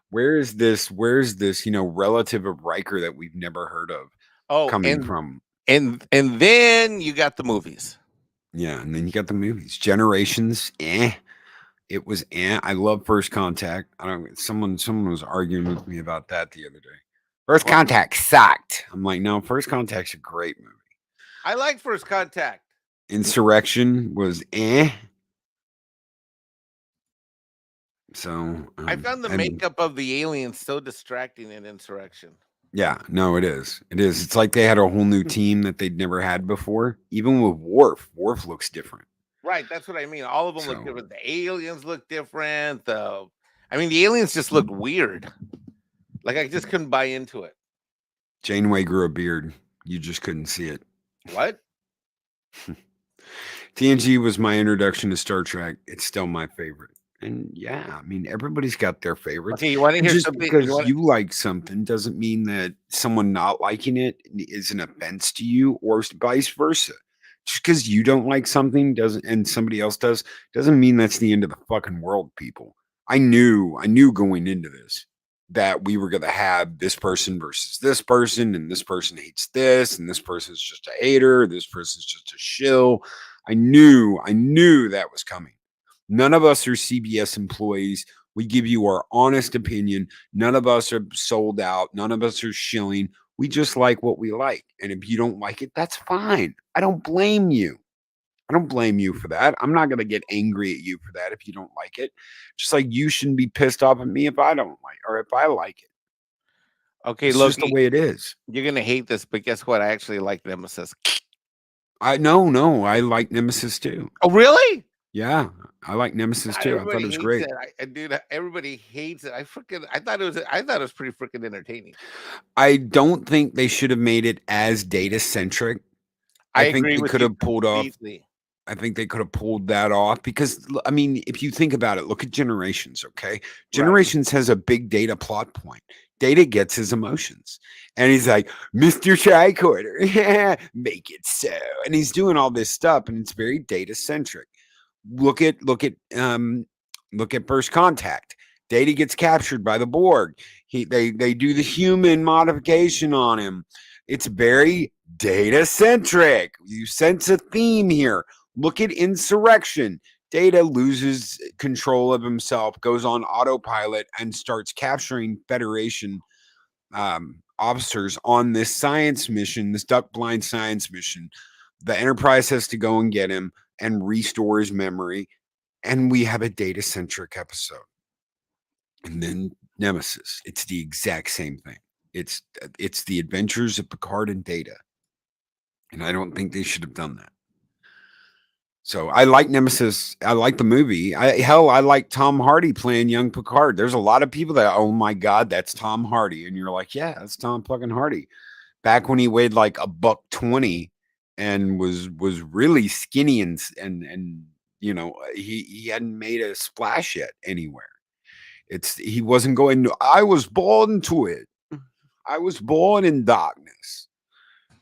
where's this relative of Riker that we've never heard of coming from? And then you got the movies. Yeah, and then you got the movies. Generations, it was I love First Contact. Someone was arguing with me about that the other day. First Contact sucked. I'm like, no, First Contact's a great movie. I like First Contact. Insurrection was So I found the makeup of the aliens so distracting in Insurrection. Yeah, no, it is. It is. It's like they had a whole new team that they'd never had before. Even with Worf looks different. Right, that's what I mean. All of them look different. The aliens look different. The aliens just looked weird. Like I just couldn't buy into it. Janeway grew a beard. You just couldn't see it. What? TNG was my introduction to Star Trek. It's still my favorite. And yeah, everybody's got their favorites. Okay, you want to hear just something? Because you like something doesn't mean that someone not liking it is an offense to you, or vice versa. Just because you don't like something and somebody else doesn't mean that's the end of the fucking world, people. I knew going into this that we were going to have this person versus this person, and this person hates this, and this person's just a hater, this person's just a shill. I knew that was coming. None of us are CBS employees. We give you our honest opinion. None of us are sold out. None of us are shilling. We just like what we like. And if you don't like it, that's fine. I don't blame you. I don't blame you for that. I'm not going to get angry at you for that if you don't like it. Just like you shouldn't be pissed off at me if I don't like or if I like it. Okay, it's Loki, just the way it is. You're going to hate this, but guess what? I actually like Nemesis. No, I like Nemesis too. Oh, really? Yeah, I like Nemesis too. I thought it was great. Dude, everybody hates it. I thought it was pretty freaking entertaining. I don't think they should have made it as data centric. I think they could have pulled off. I think they could have pulled that off because if you think about it, look at Generations. Okay, Generations has a big data plot point. Data gets his emotions, and he's like, "Mr. Tricorder, yeah, make it so," and he's doing all this stuff, and it's very data centric. Look at First Contact. Data gets captured by the Borg. They do the human modification on him. It's very data centric. You sense a theme here. Look at Insurrection. Data loses control of himself, goes on autopilot, and starts capturing Federation officers on this science mission, this duck-blind science mission. The Enterprise has to go and get him and restore his memory, and we have a data-centric episode. And then Nemesis, it's the exact same thing. It's the adventures of Picard and Data. And I don't think they should have done that. So I like Nemesis. I like the movie. I like Tom Hardy playing young Picard. There's a lot of people that, oh my God, that's Tom Hardy. And you're like, yeah, that's Tom fucking Hardy. Back when he weighed like $120 and was really skinny and you know, he hadn't made a splash yet anywhere. He wasn't going to, I was born to it. I was born in darkness.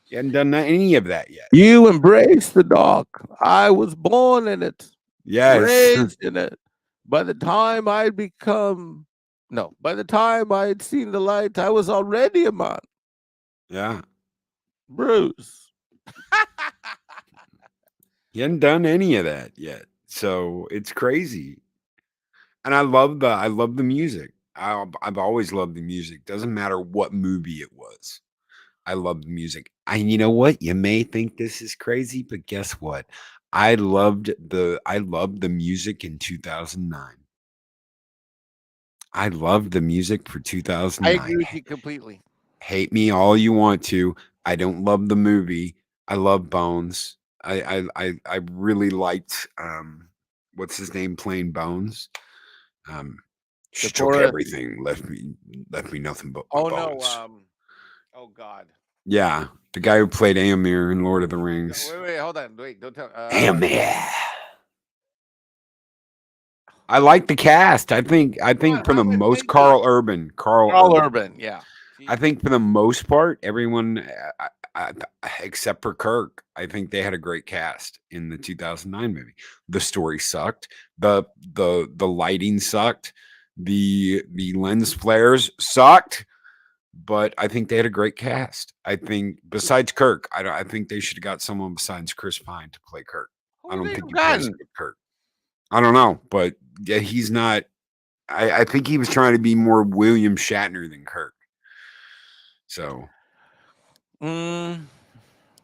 He hadn't done any of that yet. You embrace the dark. I was born in it. Yes. Raised in it. By the time I'd seen the light, I was already a man. Yeah. Bruce. He hadn't done any of that yet. So it's crazy. And I love the music. I've always loved the music. Doesn't matter what movie it was. I love the music. And you know what? You may think this is crazy, but guess what? I loved the music in 2009. I loved the music for 2009. I agree with you completely. Hate me all you want to. I don't love the movie. I love Bones. I really liked what's his name playing Bones. She took everything, left me nothing but my bones. Oh God. Yeah, the guy who played Aemir in Lord of the Rings. Wait, hold on. Wait, don't tell. Aemir. I like the cast. I think for the most Carl Urban, yeah. I think for the most part, everyone except for Kirk, I think they had a great cast in the 2009 movie. The story sucked. The lighting sucked. The lens flares sucked. But I think they had a great cast. I think besides Kirk, I think they should have got someone besides Chris Pine to play Kirk. I don't think he plays Kirk. I don't know, but yeah, he's not. I think he was trying to be more William Shatner than Kirk. So,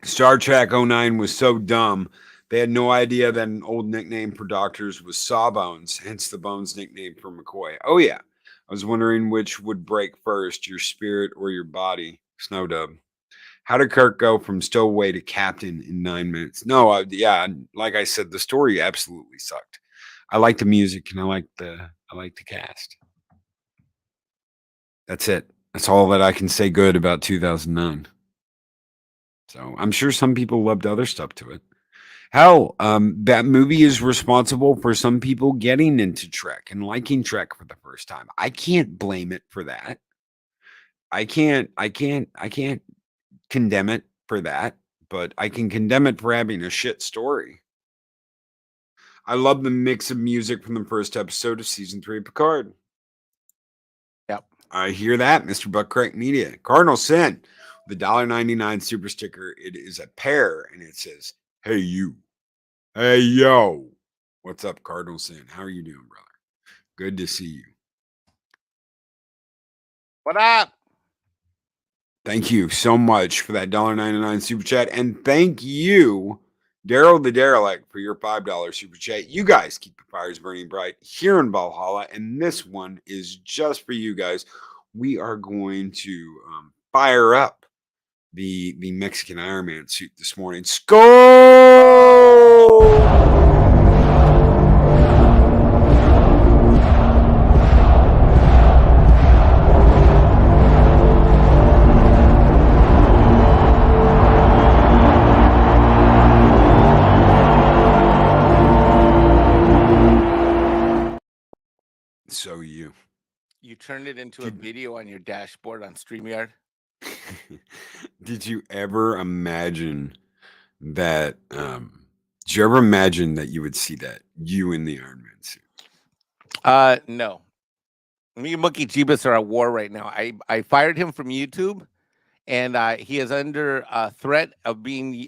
Star Trek 09 was so dumb. They had no idea that an old nickname for doctors was Sawbones, hence the Bones nickname for McCoy. Oh yeah. I was wondering which would break first, your spirit or your body. Snowdub. How did Kirk go from stowaway to captain in 9 minutes? No, yeah, like I said, the story absolutely sucked. I like the music and I like the cast. That's it. That's all that I can say good about 2009. So I'm sure some people loved other stuff to it. Hell, that movie is responsible for some people getting into Trek and liking Trek for the first time. I can't blame it for that. I can't condemn it for that, but I can condemn it for having a shit story. I love the mix of music from the first episode of season 3 of Picard. Yep. I hear that, Mr. Buck Crank Media. Cardinal Sin, the $1.99 super sticker. It is a pair, and it says, "Hey you, hey yo, what's up, Cardinal Sin? How are you doing, brother? Good to see you. What up?" Thank you so much for that $1.99 super chat, and thank you, Daryl the Derelict, for your $5 super chat. You guys keep the fires burning bright here in Valhalla, and this one is just for you guys. We are going to fire up the Mexican Ironman suit this morning. Skull! So you turned it into a video on your dashboard on StreamYard. Did you ever imagine that? Did you ever imagine that you would see that you in the Iron Man suit? No. Me and Monkey Jeebus are at war right now. I fired him from YouTube, and he is under threat of being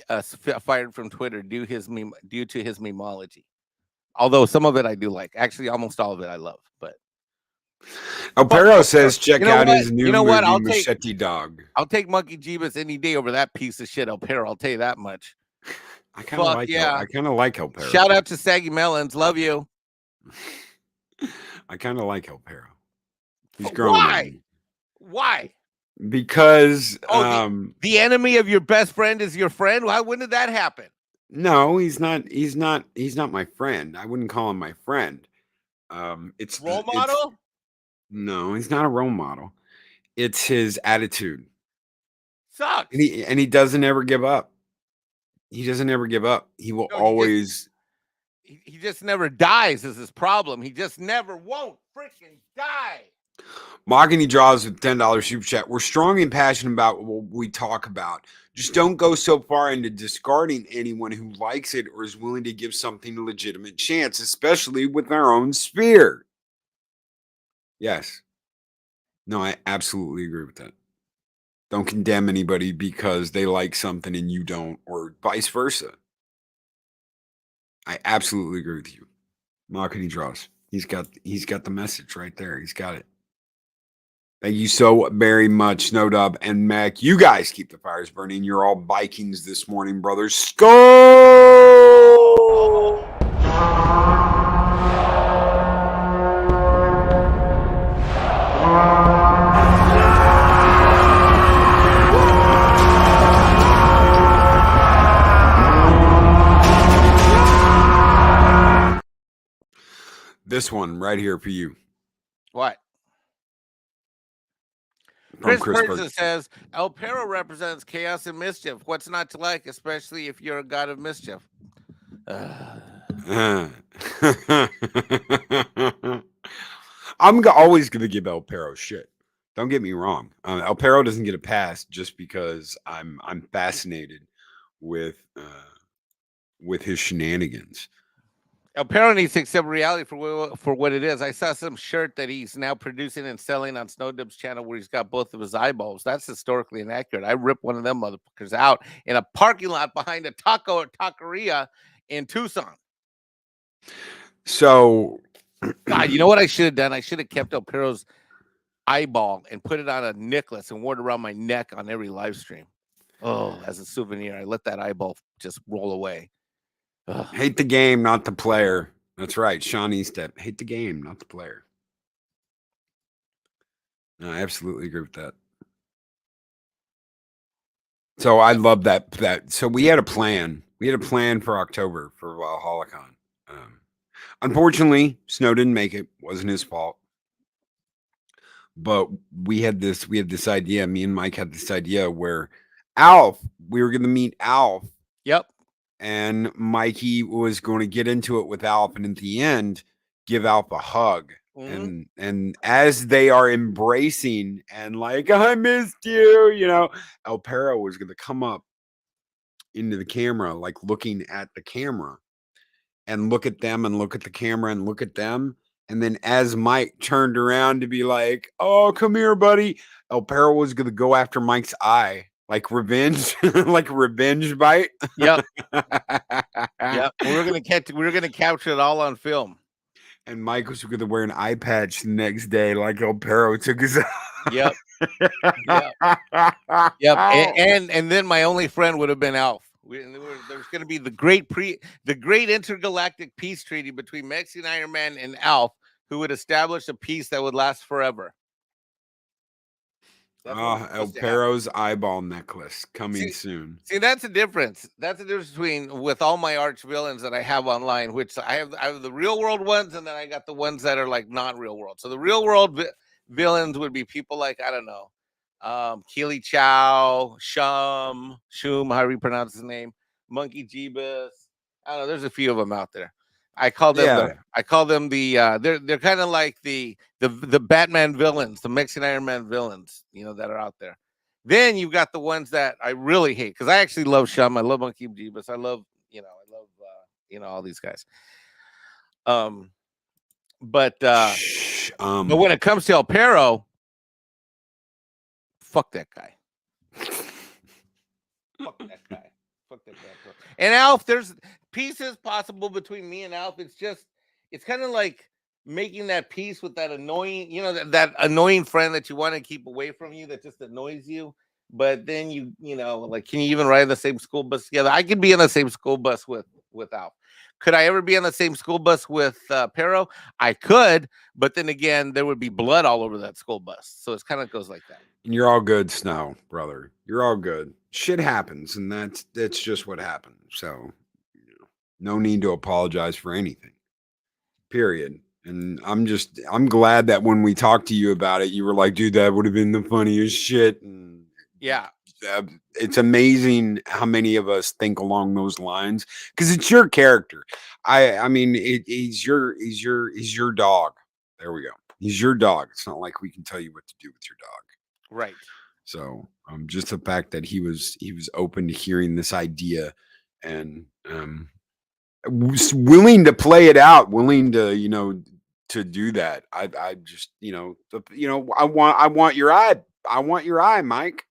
fired from Twitter due to his memology. Although some of it I do like. Actually, almost all of it I love. But Alpero says check out what? his new movie, Machete Dog. I'll take Monkey Jeebus any day over that piece of shit Alpero. I'll tell you that much. I kind of like I kind of like Alpero. Shout out to Saggy Melons. Love you. I kind of like Alpero. He's growing. Why? Because the enemy of your best friend is your friend. When did that happen? no, he's not my friend. I wouldn't call him my friend. It's Role model? No, he's not a role model. It's his attitude. Sucks. And he doesn't ever give up. He doesn't ever give up. He will always. He just never dies is his problem. He just never won't freaking die. Mahogany Draws with $10 super chat. We're strong and passionate about what we talk about. Just don't go so far into discarding anyone who likes it or is willing to give something a legitimate chance, especially with our own sphere. Yes. No, I absolutely agree with that. Don't condemn anybody because they like something and you don't, or vice versa. I absolutely agree with you. Mahogany Draws. He's got the message right there. He's got it. Thank you so very much, Snow Dub and Mac. You guys keep the fires burning. You're all Vikings this morning, brothers. Skol! This one right here for you. What? Chris Burton says, El Perro represents chaos and mischief. What's not to like, especially if you're a god of mischief? I'm always going to give El Perro shit. Don't get me wrong. El Perro doesn't get a pass just because I'm fascinated with his shenanigans. El Perro needs to accept reality for what it is. I saw some shirt that he's now producing and selling on Snowdub's channel where he's got both of his eyeballs. That's historically inaccurate. I ripped one of them motherfuckers out in a parking lot behind a taqueria in Tucson. So, God, you know what I should have done? I should have kept El Perro's eyeball and put it on a necklace and wore it around my neck on every live stream. Oh, as a souvenir. I let that eyeball just roll away. Ugh. Hate the game, not the player. That's right. Sean Eastep. Hate the game, not the player. No, I absolutely agree with that. So I love that. So we had a plan. We had a plan for October for WalhallaCon. Unfortunately, Snow didn't make it. Wasn't his fault. But we had this idea. Me and Mike had this idea where we were going to meet Alf. Yep. And Mikey was going to get into it with Alf, and at the end, give Alf a hug. Mm-hmm. And as they are embracing and like, I missed you, El Perro was going to come up into the camera, like looking at the camera, and look at them and look at the camera and look at them. And then as Mike turned around to be like, oh, come here, buddy, El Perro was going to go after Mike's eye. Like revenge, like a revenge bite. Yep. Yep. We're gonna capture it all on film. And Mike was going to wear an eye patch the next day, like El Perro took his. Yep. Yep. Yep. And then my only friend would have been Alf. There's going to be the great intergalactic peace treaty between Mexican Iron Man and Alf, who would establish a peace that would last forever. El Perro's eyeball necklace coming soon. See, that's the difference. That's the difference between with all my arch villains that I have online, which I have the real world ones, and then I got the ones that are like not real world. So the real world villains would be people like, I don't know, Keely Chow, Shum, however you pronounce his name, Monkey Jeebus. I don't know. There's a few of them out there. I call them they're kind of like the Batman villains, the Mexican Iron Man villains, that are out there. Then you've got the ones that I really hate because I actually love Shum, I love Monkey Jeebus, I love all these guys. But when it comes to El Perro, fuck that guy. Fuck that guy. Fuck that guy. And Alf, there's pieces possible between me and Alf. It's kind of like making that peace with that annoying, that annoying friend that you want to keep away from you that just annoys you. But then can you even ride the same school bus together? I could be in the same school bus with Alf. Could I ever be on the same school bus with Pero? I could, but then again, there would be blood all over that school bus. So it kind of goes like that. And you're all good, Snow, brother. You're all good. Shit happens, and that's just what happens. So, no need to apologize for anything. Period. And I'm glad that when we talked to you about it, you were like, dude, that would have been the funniest shit. And Yeah. It's amazing how many of us think along those lines because it's your character. I mean, he's your dog. There we go. He's your dog. It's not like we can tell you what to do with your dog. Right. So, just the fact that he was open to hearing this idea and was willing to play it out, willing to to do that. I just I want your eye. I want your eye, Mike.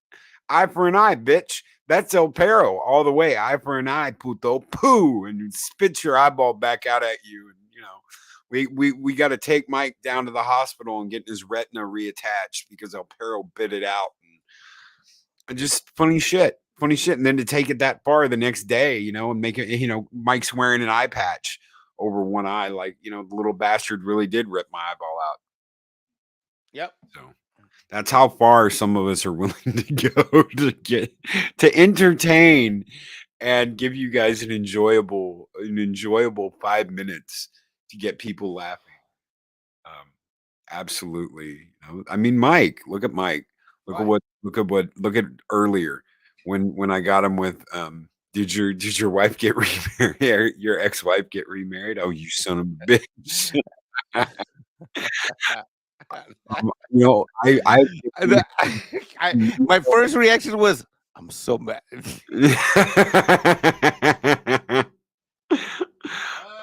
Eye for an eye, bitch. That's El Perro all the way. Eye for an eye, puto. Poo, and spit your eyeball back out at you. And we got to take Mike down to the hospital and get his retina reattached because El Perro bit it out. And just funny shit. And then to take it that far the next day, and make it, Mike's wearing an eye patch over one eye, like the little bastard really did rip my eyeball out. Yep. So. That's how far some of us are willing to go to entertain and give you guys an enjoyable 5 minutes to get people laughing. Absolutely. I mean, Mike, look at Mike. Look at earlier when I got him with did your wife get remarried? Your ex-wife get remarried? Oh, you son of a bitch. My first reaction was, I'm so mad.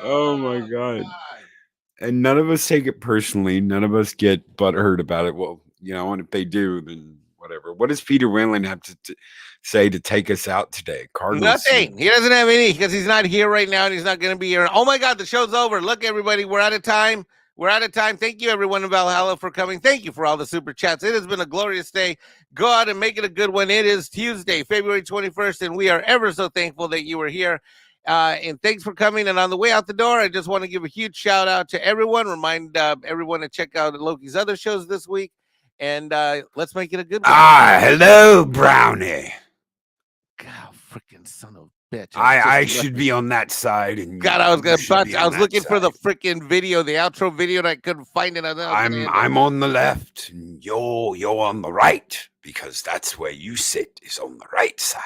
Oh my God. And none of us take it personally. None of us get butthurt about it. Well, and if they do, then whatever. What does Peter Whalen have to say to take us out today? Cardinals. Nothing. He doesn't have any because he's not here right now and he's not going to be here. Oh my God, the show's over. Look, everybody, we're out of time. We're out of time. Thank you, everyone in Valhalla, for coming. Thank you for all the super chats. It has been a glorious day. Go out and make it a good one. It is Tuesday, February 21st, and we are ever so thankful that you were here. And thanks for coming. And on the way out the door, I just want to give a huge shout out to everyone. Remind everyone to check out Loki's other shows this week. And let's make it a good one. Hello, Brownie. God, freaking son of a bitch. I should be on that side. And God, I was looking for the freaking video, the outro video, and I couldn't find it. I'm on the left, and you're on the right because that's where you sit is on the right side.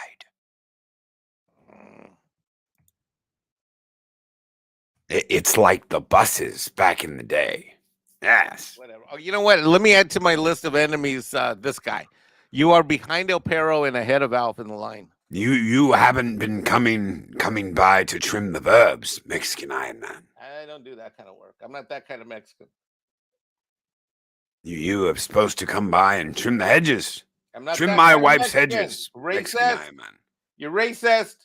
It's like the buses back in the day. Yes. Whatever. Oh, you know what? Let me add to my list of enemies this guy. You are behind El Perro and ahead of Alf in the line. You haven't been coming by to trim the verbs, Mexican Ironman. I don't do that kind of work. I'm not that kind of Mexican. You are supposed to come by and trim the hedges. I'm not trim my wife's hedges. Racist. You're racist.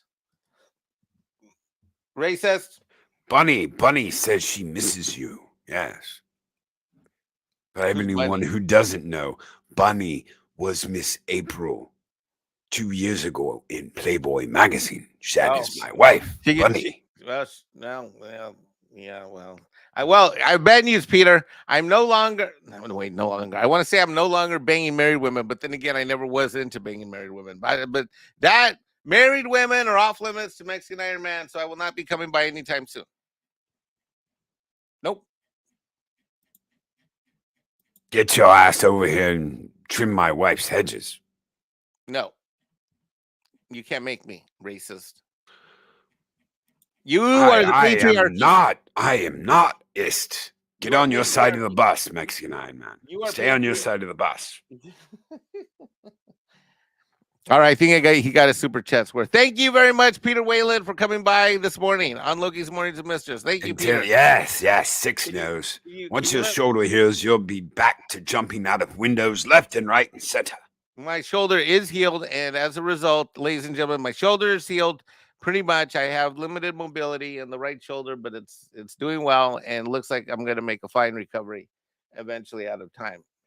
Racist. Bunny says she misses you. Yes. For anyone who doesn't know, Bunny was Miss April 2 years ago in Playboy magazine. That is my wife, Bunny. I bad news, Peter. I'm no longer. No longer. I want to say I'm no longer banging married women, but then again, I never was into banging married women. But that married women are off limits to Mexican Ironman, so I will not be coming by anytime soon. Nope. Get your ass over here and trim my wife's hedges. No. You can't make me racist. You are the patriarch. I am not ist. Get on your side of the bus, Mexican Ironman. Stay on your side of the bus. All right, I think he got a super chat score. Thank you very much, Peter Whalen, for coming by this morning on Loki's Mornings of Mischief. Thank you, Peter. Yes, 6 knows. Once your shoulder heals, you'll be back to jumping out of windows left and right and center. My shoulder is healed, and as a result, ladies and gentlemen, my shoulder is healed pretty much. I have limited mobility in the right shoulder, but it's doing well, and looks like I'm going to make a fine recovery eventually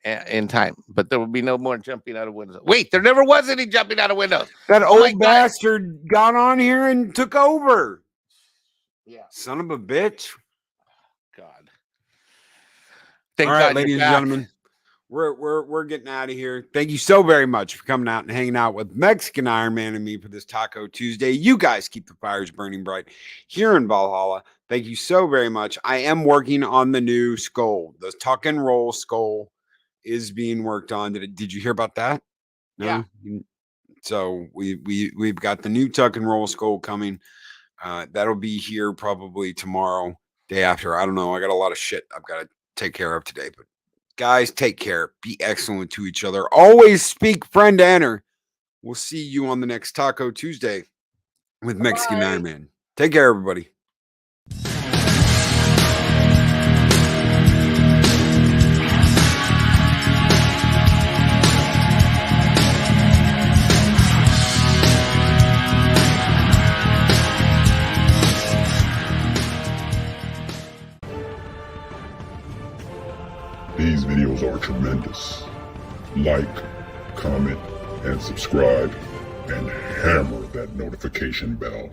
in time, but there will be no more jumping out of windows. Wait, there never was any jumping out of windows. That old bastard got on here and took over. Yeah. Son of a bitch. God. Thank All right, God ladies you're and back. gentlemen, we're getting out of here. Thank you so very much for coming out and hanging out with Mexican Ironman and me for this Taco Tuesday. You guys keep the fires burning bright here in Valhalla. Thank you so very much. I am working on the new skull. The tuck and roll skull is being worked on. Did you hear about that? No? Yeah. So we've got the new tuck and roll skull coming. That'll be here probably tomorrow, day after. I don't know. I got a lot of shit I've got to take care of today. But guys, take care. Be excellent to each other. Always speak friend to enter. We'll see you on the next Taco Tuesday with Mexican Ironman. Take care, everybody. These videos are tremendous. Like, comment, and subscribe, and hammer that notification bell.